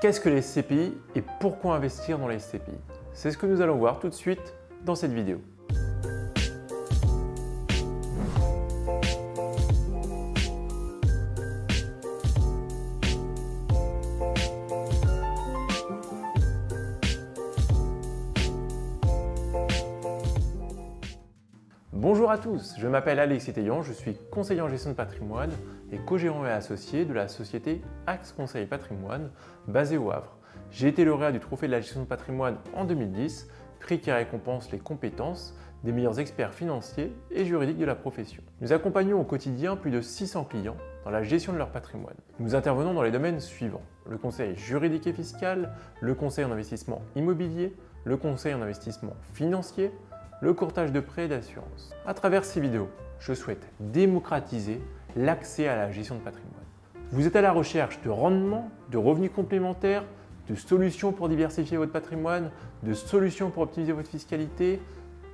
qu'est-ce que les SCPI et pourquoi investir dans les SCPI? C'est ce que nous allons voir tout de suite dans cette vidéo. Bonjour à tous, je m'appelle Alexis Taillant, je suis conseiller en gestion de patrimoine et co-gérant et associé de la société Axe Conseil Patrimoine basée au Havre. J'ai été lauréat du trophée de la gestion de patrimoine en 2010, prix qui récompense les compétences des meilleurs experts financiers et juridiques de la profession. Nous accompagnons au quotidien plus de 600 clients dans la gestion de leur patrimoine. Nous intervenons dans les domaines suivants: le conseil juridique et fiscal, le conseil en investissement immobilier, le conseil en investissement financier, le courtage de prêts et d'assurance. À travers ces vidéos, je souhaite démocratiser l'accès à la gestion de patrimoine. Vous êtes à la recherche de rendements, de revenus complémentaires, de solutions pour diversifier votre patrimoine, de solutions pour optimiser votre fiscalité,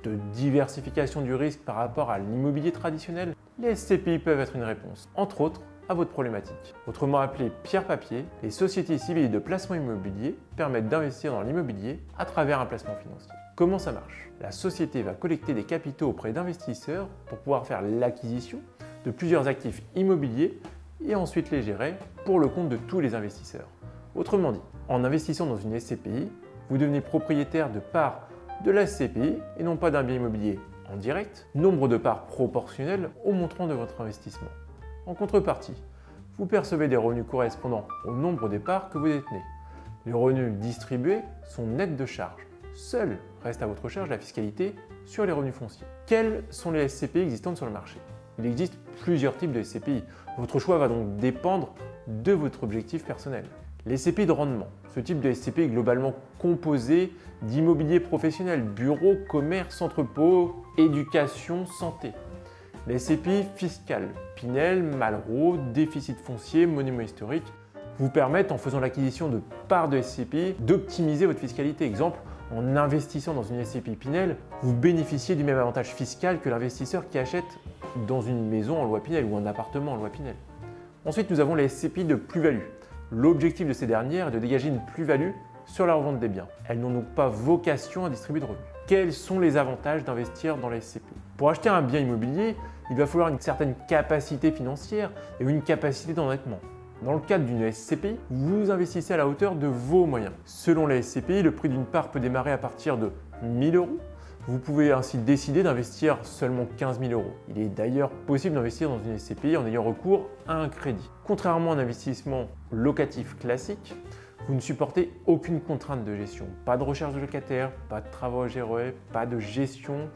de diversification du risque par rapport à l'immobilier traditionnel. Les SCPI peuvent être une réponse, entre autres, à votre problématique. Autrement appelé pierre papier, les sociétés civiles de placement immobilier permettent d'investir dans l'immobilier à travers un placement financier. Comment ça marche? La société va collecter des capitaux auprès d'investisseurs pour pouvoir faire l'acquisition de plusieurs actifs immobiliers et ensuite les gérer pour le compte de tous les investisseurs. Autrement dit, en investissant dans une SCPI, vous devenez propriétaire de parts de la SCPI et non pas d'un bien immobilier en direct, nombre de parts proportionnel au montant de votre investissement. En contrepartie, vous percevez des revenus correspondant au nombre des parts que vous détenez. Les revenus distribués sont nets de charges. Seul reste à votre charge la fiscalité sur les revenus fonciers. Quelles sont les SCPI existantes sur le marché? Il existe plusieurs types de SCPI. Votre choix va donc dépendre de votre objectif personnel. Les SCPI de rendement. Ce type de SCPI est globalement composé d'immobilier professionnel, bureaux, commerces, entrepôts, éducation, santé. Les SCPI fiscales, Pinel, Malraux, déficit foncier, monument historique, vous permettent, en faisant l'acquisition de parts de SCPI, d'optimiser votre fiscalité. Exemple, en investissant dans une SCPI Pinel, vous bénéficiez du même avantage fiscal que l'investisseur qui achète dans une maison en loi Pinel ou un appartement en loi Pinel. Ensuite, nous avons les SCPI de plus-value. L'objectif de ces dernières est de dégager une plus-value sur la revente des biens. Elles n'ont donc pas vocation à distribuer de revenus. Quels sont les avantages d'investir dans les SCPI? Pour acheter un bien immobilier, il va falloir une certaine capacité financière et une capacité d'endettement. Dans le cadre d'une SCPI, vous investissez à la hauteur de vos moyens. Selon les SCPI, le prix d'une part peut démarrer à partir de 1 000 €. Vous pouvez ainsi décider d'investir seulement 15 000 €. Il est d'ailleurs possible d'investir dans une SCPI en ayant recours à un crédit. Contrairement à un investissement locatif classique, vous ne supportez aucune contrainte de gestion. Pas de recherche de locataire, pas de travaux à gérer, pas de gestion,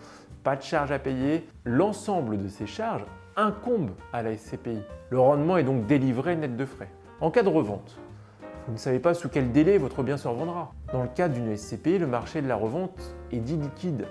pas de charges à payer. L'ensemble de ces charges incombe à la SCPI. Le rendement est donc délivré net de frais. En cas de revente, vous ne savez pas sous quel délai votre bien se revendra. Dans le cadre d'une SCPI, le marché de la revente est dit liquide.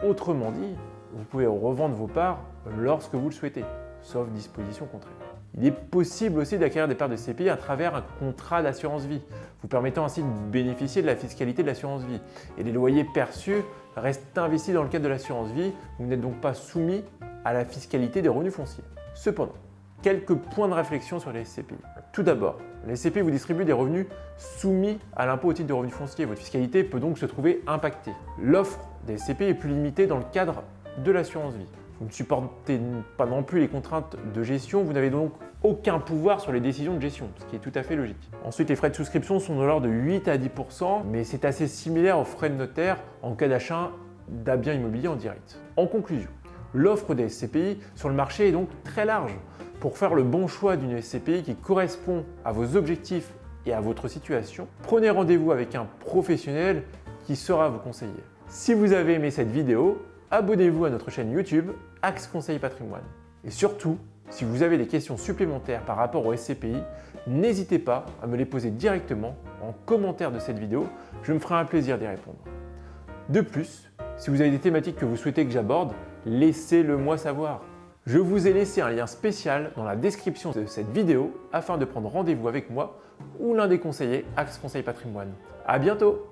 Autrement dit, vous pouvez revendre vos parts lorsque vous le souhaitez, sauf disposition contraire. Il est possible aussi d'acquérir des parts de SCPI à travers un contrat d'assurance vie, vous permettant ainsi de bénéficier de la fiscalité de l'assurance vie. Et les loyers perçus restent investis dans le cadre de l'assurance vie, vous n'êtes donc pas soumis à la fiscalité des revenus fonciers. Cependant, quelques points de réflexion sur les SCPI. Tout d'abord, les SCPI vous distribuent des revenus soumis à l'impôt au titre de revenus fonciers. Votre fiscalité peut donc se trouver impactée. L'offre des SCPI est plus limitée dans le cadre de l'assurance vie. Vous ne supportez pas non plus les contraintes de gestion, vous n'avez donc aucun pouvoir sur les décisions de gestion, ce qui est tout à fait logique. Ensuite, les frais de souscription sont de l'ordre de 8 à 10%, mais c'est assez similaire aux frais de notaire en cas d'achat d'un bien immobilier en direct. En conclusion, l'offre des SCPI sur le marché est donc très large. Pour faire le bon choix d'une SCPI qui correspond à vos objectifs et à votre situation, prenez rendez-vous avec un professionnel qui saura vous conseiller. Si vous avez aimé cette vidéo, abonnez-vous à notre chaîne YouTube Axe Conseil Patrimoine. Et surtout, si vous avez des questions supplémentaires par rapport aux SCPI, n'hésitez pas à me les poser directement en commentaire de cette vidéo, je me ferai un plaisir d'y répondre. De plus, si vous avez des thématiques que vous souhaitez que j'aborde, laissez-le moi savoir. Je vous ai laissé un lien spécial dans la description de cette vidéo afin de prendre rendez-vous avec moi ou l'un des conseillers Axe Conseil Patrimoine. À bientôt!